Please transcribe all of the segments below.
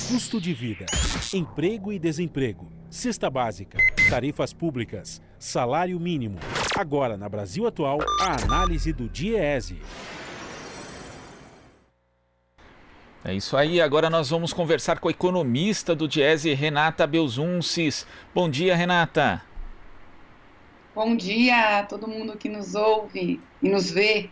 Custo de vida, emprego e desemprego, cesta básica, tarifas públicas, salário mínimo. Agora, na Brasil Atual, a análise do DIEESE. É isso aí, agora nós vamos conversar com a economista do DIEESE, Renata Belzunces. Bom dia, Renata. Bom dia a todo mundo que nos ouve e nos vê.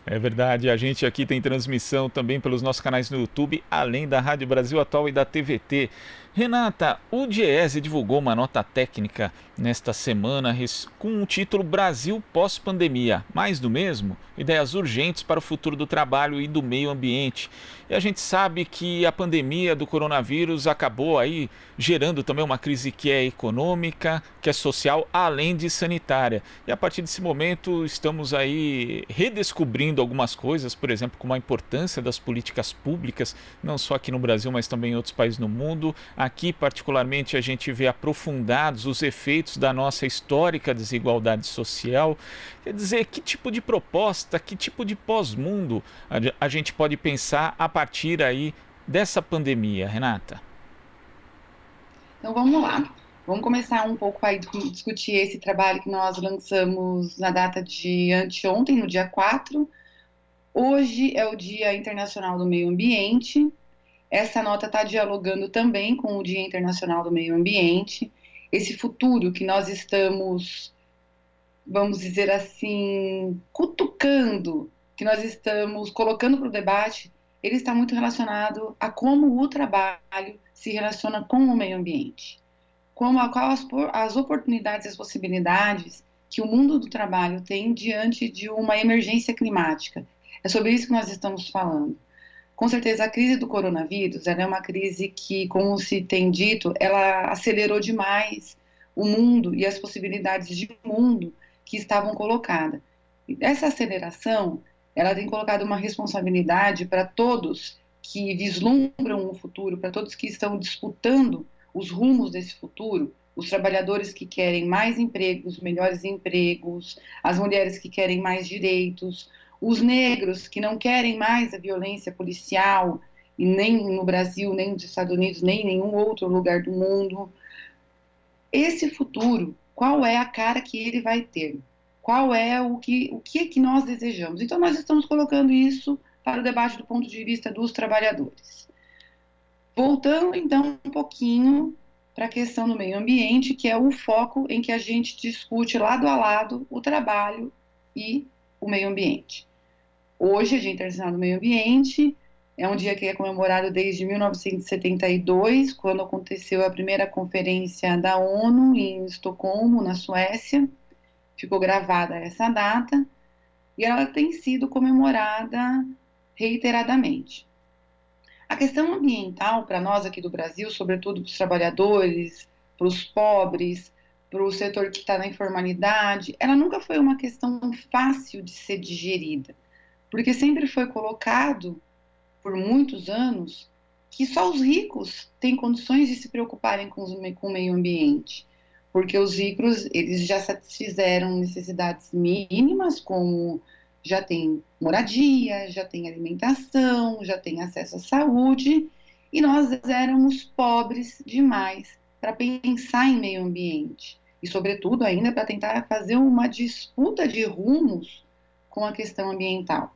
É verdade, a gente aqui tem transmissão também pelos nossos canais no YouTube, além da Rádio Brasil Atual e da TVT. Renata, o DIEESE divulgou uma nota técnica nesta semana com o título Brasil pós-pandemia. Mais do mesmo? Ideias urgentes para o futuro do trabalho e do meio ambiente. E a gente sabe que a pandemia do coronavírus acabou aí gerando também uma crise que é econômica, que é social, além de sanitária. E a partir desse momento estamos aí redescobrindo algumas coisas, por exemplo, como a importância das políticas públicas, não só aqui no Brasil, mas também em outros países no mundo. Aqui, particularmente, a gente vê aprofundados os efeitos da nossa histórica desigualdade social. Quer dizer, que tipo de proposta, que tipo de pós-mundo a gente pode pensar a partir aí dessa pandemia, Renata? Então vamos lá. Vamos começar um pouco aí discutir esse trabalho que nós lançamos na data de anteontem, no dia 4. Hoje é o Dia Internacional do Meio Ambiente. Essa nota está dialogando também com o Dia Internacional do Meio Ambiente. Esse futuro que nós estamos, vamos dizer assim, cutucando, que nós estamos colocando para o debate, ele está muito relacionado a como o trabalho se relaciona com o meio ambiente. Quais as oportunidades e as possibilidades que o mundo do trabalho tem diante de uma emergência climática. É sobre isso que nós estamos falando. Com certeza, a crise do coronavírus ela é uma crise que, como se tem dito, ela acelerou demais o mundo e as possibilidades de mundo que estavam colocadas. Essa aceleração, ela tem colocado uma responsabilidade para todos que vislumbram o futuro, para todos que estão disputando os rumos desse futuro, os trabalhadores que querem mais empregos, melhores empregos, as mulheres que querem mais direitos, os negros que não querem mais a violência policial, e nem no Brasil, nem nos Estados Unidos, nem em nenhum outro lugar do mundo. Esse futuro, qual é a cara que ele vai ter? Qual é o que nós desejamos? Então, nós estamos colocando isso para o debate do ponto de vista dos trabalhadores. Voltando, então, um pouquinho para a questão do meio ambiente, que é o foco em que a gente discute lado a lado o trabalho e o meio ambiente. Hoje, é Dia Internacional do Meio Ambiente, é um dia que é comemorado desde 1972, quando aconteceu a primeira conferência da ONU em Estocolmo, na Suécia. Ficou gravada essa data e ela tem sido comemorada reiteradamente. A questão ambiental, para nós aqui do Brasil, sobretudo para os trabalhadores, para os pobres, para o setor que está na informalidade, ela nunca foi uma questão fácil de ser digerida, porque sempre foi colocado, por muitos anos, que só os ricos têm condições de se preocuparem com o meio ambiente, porque os ricos, eles já satisfizeram necessidades mínimas, como já tem moradia, já tem alimentação, já tem acesso à saúde, e nós éramos pobres demais para pensar em meio ambiente, e sobretudo ainda para tentar fazer uma disputa de rumos com a questão ambiental.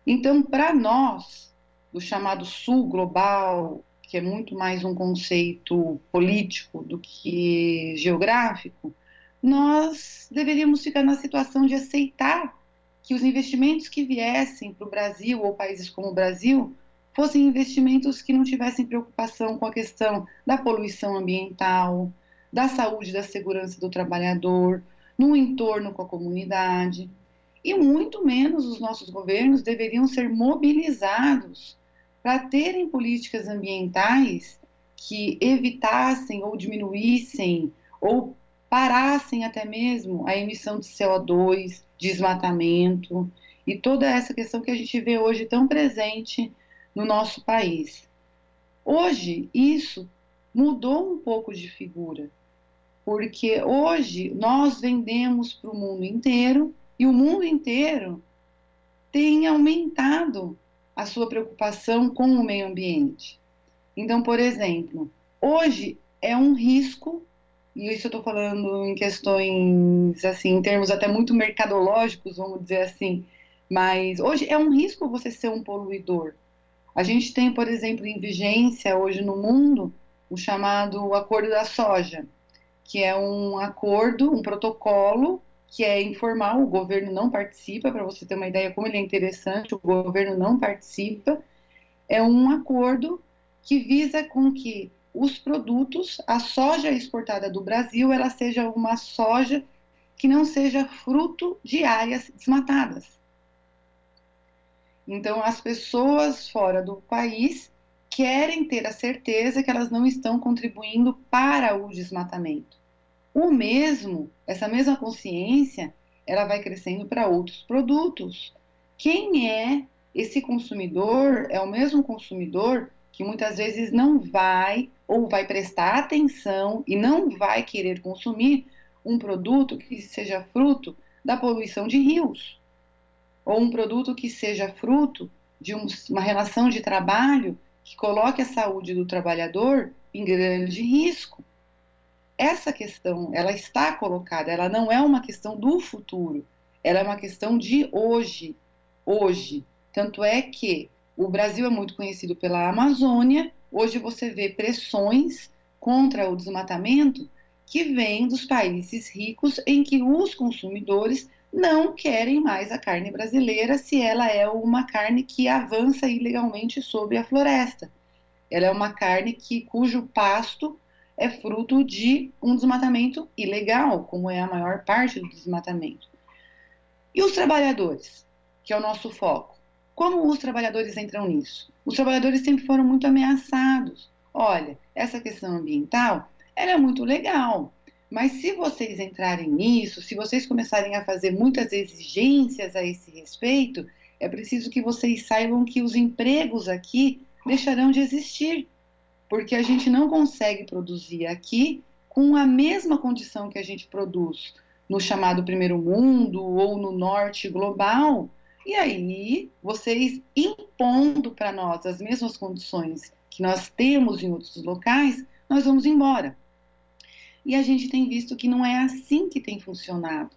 Então, para nós, do chamado Sul global, que é muito mais um conceito político do que geográfico, nós deveríamos ficar na situação de aceitar que os investimentos que viessem para o Brasil, ou países como o Brasil, fossem investimentos que não tivessem preocupação com a questão da poluição ambiental, da saúde e da segurança do trabalhador, no entorno com a comunidade. E muito menos os nossos governos deveriam ser mobilizados para terem políticas ambientais que evitassem ou diminuíssem ou parassem até mesmo a emissão de CO2, desmatamento e toda essa questão que a gente vê hoje tão presente no nosso país. Hoje, isso mudou um pouco de figura, porque hoje nós vendemos para o mundo inteiro e o mundo inteiro tem aumentado a sua preocupação com o meio ambiente. Então, por exemplo, hoje é um risco, e isso eu estou falando em questões, assim, em termos até muito mercadológicos, vamos dizer assim, mas hoje é um risco você ser um poluidor. A gente tem, por exemplo, em vigência hoje no mundo o chamado Acordo da Soja, que é um acordo, um protocolo que é informal, o governo não participa, para você ter uma ideia como ele é interessante, o governo não participa, é um acordo que visa com que os produtos, a soja exportada do Brasil, ela seja uma soja que não seja fruto de áreas desmatadas. Então, as pessoas fora do país querem ter a certeza que elas não estão contribuindo para o desmatamento. O mesmo, essa mesma consciência, ela vai crescendo para outros produtos. Quem é esse consumidor? É o mesmo consumidor que muitas vezes não vai ou vai prestar atenção e não vai querer consumir um produto que seja fruto da poluição de rios, ou um produto que seja fruto de uma relação de trabalho que coloque a saúde do trabalhador em grande risco. Essa questão, ela está colocada, ela não é uma questão do futuro, ela é uma questão de hoje, hoje. Tanto é que o Brasil é muito conhecido pela Amazônia, hoje você vê pressões contra o desmatamento que vêm dos países ricos em que os consumidores não querem mais a carne brasileira se ela é uma carne que avança ilegalmente sobre a floresta. Ela é uma carne cujo pasto é fruto de um desmatamento ilegal, como é a maior parte do desmatamento. E os trabalhadores, que é o nosso foco? Como os trabalhadores entram nisso? Os trabalhadores sempre foram muito ameaçados. Olha, essa questão ambiental, ela é muito legal, mas se vocês entrarem nisso, se vocês começarem a fazer muitas exigências a esse respeito, é preciso que vocês saibam que os empregos aqui deixarão de existir, porque a gente não consegue produzir aqui com a mesma condição que a gente produz no chamado primeiro mundo ou no norte global. E aí, vocês impondo para nós as mesmas condições que nós temos em outros locais, nós vamos embora. E a gente tem visto que não é assim que tem funcionado,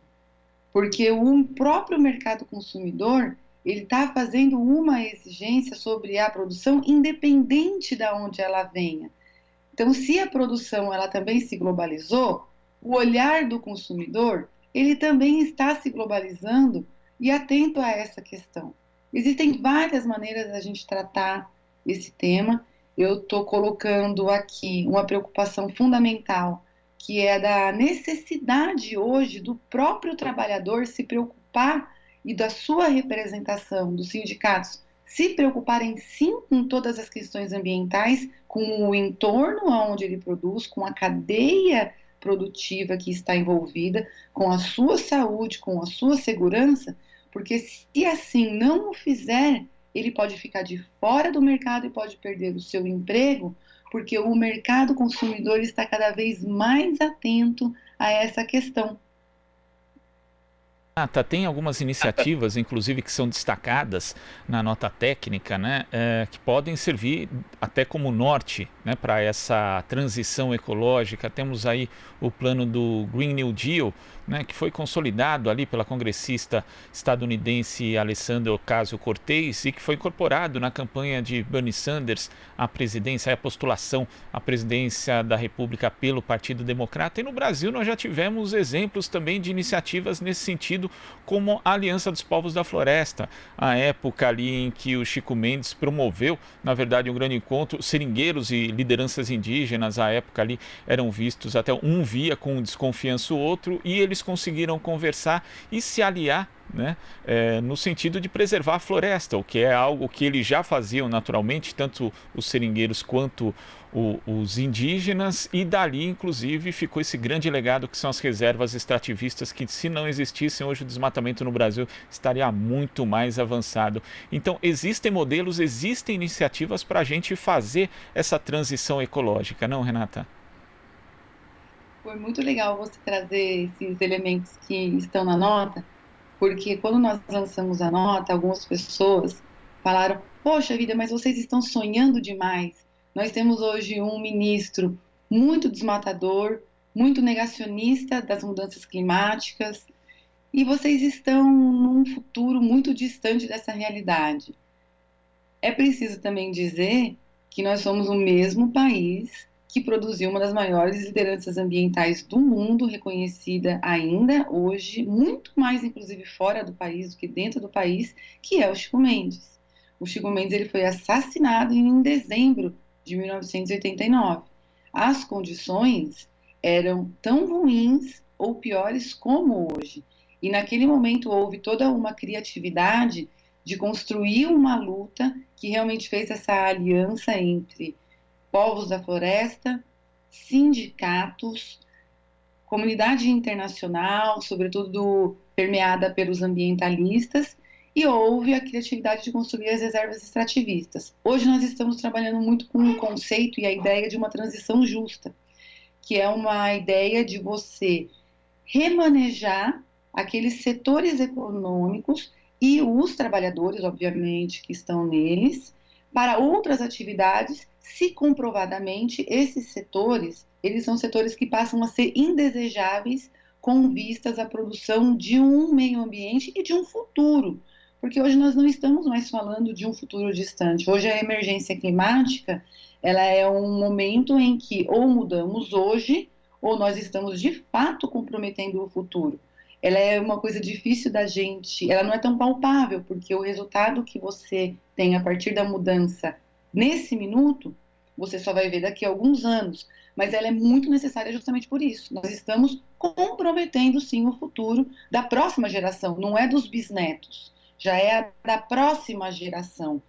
porque o próprio mercado consumidor ele está fazendo uma exigência sobre a produção independente de onde ela venha. Então, se a produção ela também se globalizou, o olhar do consumidor ele também está se globalizando e atento a essa questão. Existem várias maneiras da gente tratar esse tema. Eu estou colocando aqui uma preocupação fundamental, que é da necessidade hoje do próprio trabalhador se preocupar e da sua representação, dos sindicatos, se preocuparem sim com todas as questões ambientais, com o entorno onde ele produz, com a cadeia produtiva que está envolvida, com a sua saúde, com a sua segurança, porque se assim não o fizer, ele pode ficar de fora do mercado e pode perder o seu emprego, porque o mercado consumidor está cada vez mais atento a essa questão. Tem algumas iniciativas, inclusive, que são destacadas na nota técnica, né, que podem servir até como norte, né, para essa transição ecológica. Temos aí o plano do Green New Deal, né, que foi consolidado ali pela congressista estadunidense Alexandria Ocasio-Cortez e que foi incorporado na campanha de Bernie Sanders à presidência, à postulação à presidência da República pelo Partido Democrata. E no Brasil nós já tivemos exemplos também de iniciativas nesse sentido, como a Aliança dos Povos da Floresta, a época ali em que o Chico Mendes promoveu, na verdade, um grande encontro, seringueiros e lideranças indígenas, à época ali eram vistos, até um via com desconfiança o outro, e eles conseguiram conversar e se aliar, né, no sentido de preservar a floresta, o que é algo que eles já faziam naturalmente, tanto os seringueiros quanto os indígenas, e dali inclusive ficou esse grande legado que são as reservas extrativistas, que se não existissem hoje o desmatamento no Brasil estaria muito mais avançado. Então existem modelos, existem iniciativas para a gente fazer essa transição ecológica, não, Renata? Foi muito legal você trazer esses elementos que estão na nota, porque quando nós lançamos a nota, algumas pessoas falaram: poxa vida, mas vocês estão sonhando demais. Nós temos hoje um ministro muito desmatador, muito negacionista das mudanças climáticas, e vocês estão num futuro muito distante dessa realidade. É preciso também dizer que nós somos o mesmo país que produziu uma das maiores lideranças ambientais do mundo, reconhecida ainda hoje, muito mais inclusive fora do país do que dentro do país, que é o Chico Mendes. O Chico Mendes ele foi assassinado em dezembro de 1989. As condições eram tão ruins ou piores como hoje. E naquele momento houve toda uma criatividade de construir uma luta que realmente fez essa aliança entre povos da floresta, sindicatos, comunidade internacional, sobretudo permeada pelos ambientalistas, e houve a criatividade de construir as reservas extrativistas. Hoje nós estamos trabalhando muito com o conceito e a ideia de uma transição justa, que é uma ideia de você remanejar aqueles setores econômicos e os trabalhadores, obviamente, que estão neles, para outras atividades, se comprovadamente esses setores, eles são setores que passam a ser indesejáveis com vistas à produção de um meio ambiente e de um futuro, porque hoje nós não estamos mais falando de um futuro distante. Hoje a emergência climática, ela é um momento em que ou mudamos hoje, ou nós estamos de fato comprometendo o futuro. Ela é uma coisa difícil da gente, ela não é tão palpável, porque o resultado que você tem a partir da mudança nesse minuto, você só vai ver daqui a alguns anos, mas ela é muito necessária justamente por isso. Nós estamos comprometendo sim o futuro da próxima geração, não é dos bisnetos, já é da próxima geração.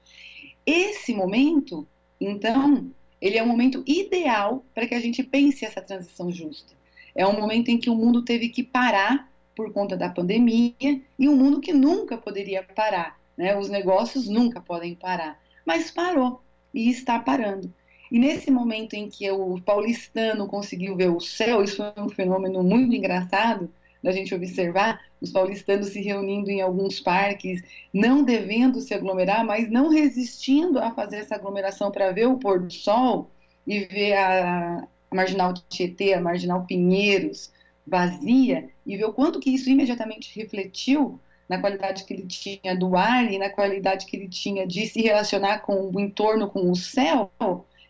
Esse momento, então, ele é um momento ideal para que a gente pense essa transição justa. É um momento em que o mundo teve que parar por conta da pandemia e um mundo que nunca poderia parar, né? Os negócios nunca podem parar, mas parou e está parando. E nesse momento em que o paulistano conseguiu ver o céu, isso foi um fenômeno muito engraçado da gente observar, os paulistanos se reunindo em alguns parques, não devendo se aglomerar, mas não resistindo a fazer essa aglomeração para ver o pôr do sol e ver a Marginal Tietê, a Marginal Pinheiros vazia, e ver o quanto que isso imediatamente refletiu na qualidade que ele tinha do ar e na qualidade que ele tinha de se relacionar com o entorno, com o céu,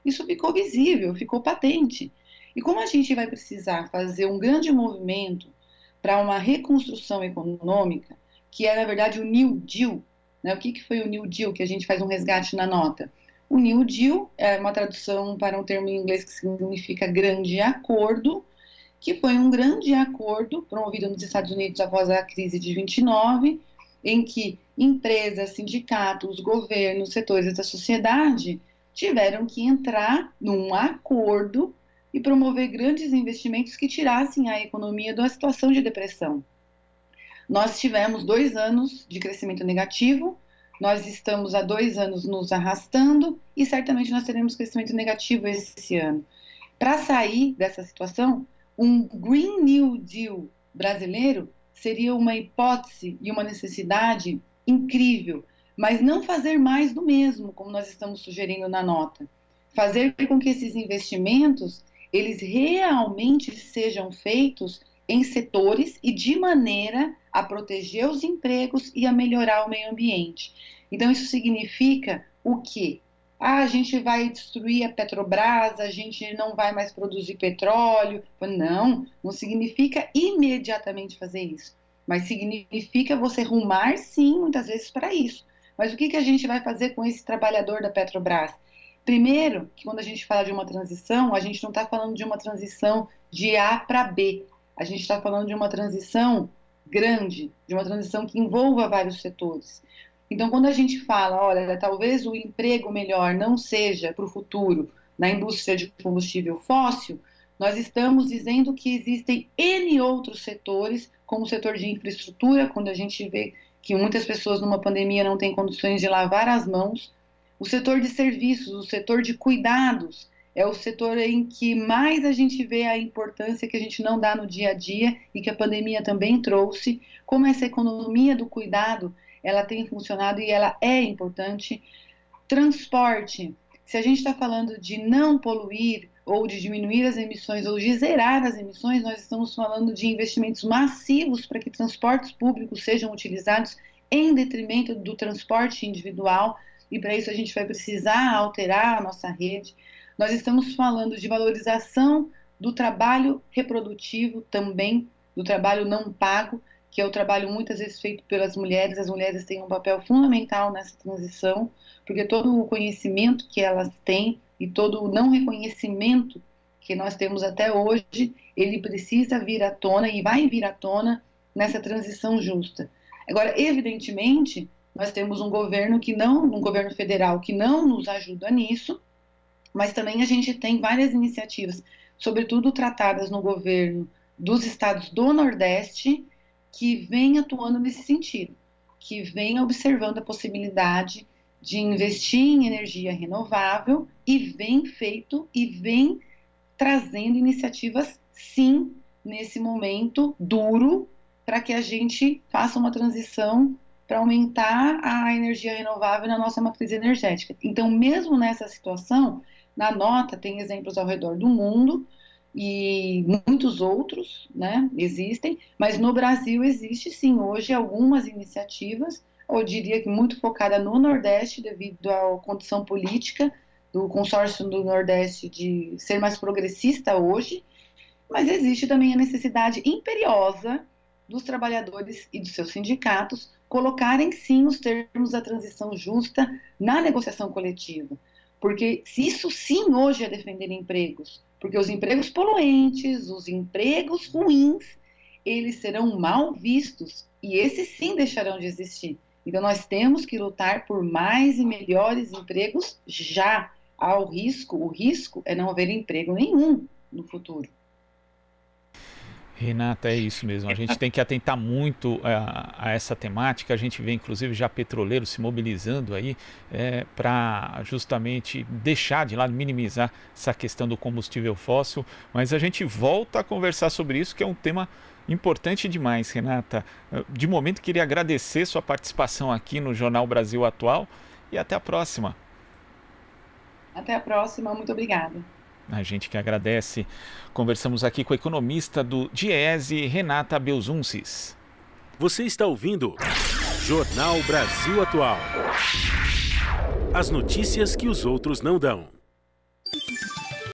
isso ficou visível, ficou patente. E como a gente vai precisar fazer um grande movimento para uma reconstrução econômica, que é, na verdade, o New Deal, né? O que foi o New Deal, que a gente faz um resgate na nota? O New Deal é uma tradução para um termo em inglês que significa grande acordo, que foi um grande acordo promovido nos Estados Unidos após a crise de 29, em que empresas, sindicatos, governos, setores da sociedade tiveram que entrar num acordo e promover grandes investimentos que tirassem a economia da situação de depressão. Nós tivemos 2 anos de crescimento negativo, nós estamos há 2 anos nos arrastando e certamente nós teremos crescimento negativo esse ano. Para sair dessa situação, um Green New Deal brasileiro seria uma hipótese e uma necessidade incrível, mas não fazer mais do mesmo, como nós estamos sugerindo na nota. Fazer com que esses investimentos eles realmente sejam feitos em setores e de maneira a proteger os empregos e a melhorar o meio ambiente. Então, isso significa o quê? A gente vai destruir a Petrobras, a gente não vai mais produzir petróleo. Não, não significa imediatamente fazer isso, mas significa você rumar, sim, muitas vezes para isso. Mas o que a gente vai fazer com esse trabalhador da Petrobras? Primeiro, que quando a gente fala de uma transição, a gente não está falando de uma transição de A para B. A gente está falando de uma transição grande, de uma transição que envolva vários setores. Então, quando a gente fala, olha, talvez o emprego melhor não seja para o futuro na indústria de combustível fóssil, nós estamos dizendo que existem N outros setores, como o setor de infraestrutura, quando a gente vê que muitas pessoas numa pandemia não têm condições de lavar as mãos, o setor de serviços, o setor de cuidados, é o setor em que mais a gente vê a importância que a gente não dá no dia a dia e que a pandemia também trouxe, como essa economia do cuidado, ela tem funcionado e ela é importante. Transporte, se a gente está falando de não poluir, ou de diminuir as emissões, ou de zerar as emissões, nós estamos falando de investimentos massivos para que transportes públicos sejam utilizados em detrimento do transporte individual, e para isso a gente vai precisar alterar a nossa rede. Nós estamos falando de valorização do trabalho reprodutivo também, do trabalho não pago, que é o trabalho muitas vezes feito pelas mulheres. As mulheres têm um papel fundamental nessa transição, porque todo o conhecimento que elas têm e todo o não reconhecimento que nós temos até hoje, ele precisa vir à tona e vai vir à tona nessa transição justa. Agora, evidentemente, nós temos um governo federal que não nos ajuda nisso, mas também a gente tem várias iniciativas, sobretudo tratadas no governo dos estados do Nordeste, que vem atuando nesse sentido, que vem observando a possibilidade de investir em energia renovável e vem trazendo iniciativas, sim, nesse momento duro, para que a gente faça uma transição para aumentar a energia renovável na nossa matriz energética. Então, mesmo nessa situação, na nota tem exemplos ao redor do mundo, e muitos outros, né, existem, mas no Brasil existe sim hoje algumas iniciativas, eu diria que muito focada no Nordeste, devido à condição política do consórcio do Nordeste de ser mais progressista hoje, mas existe também a necessidade imperiosa dos trabalhadores e dos seus sindicatos colocarem sim os termos da transição justa na negociação coletiva, porque se isso sim hoje é defender empregos, porque os empregos poluentes, os empregos ruins, eles serão mal vistos e esses sim deixarão de existir. Então nós temos que lutar por mais e melhores empregos já. O risco é não haver emprego nenhum no futuro. Renata, é isso mesmo. A gente tem que atentar muito a essa temática. A gente vê, inclusive, já petroleiros se mobilizando aí para justamente deixar de lado, minimizar essa questão do combustível fóssil. Mas a gente volta a conversar sobre isso, que é um tema importante demais, Renata. De momento, queria agradecer sua participação aqui no Jornal Brasil Atual e até a próxima. Até a próxima, muito obrigada. A gente que agradece. Conversamos aqui com a economista do DIEESE, Renata Belzuncis. Você está ouvindo Jornal Brasil Atual. As notícias que os outros não dão.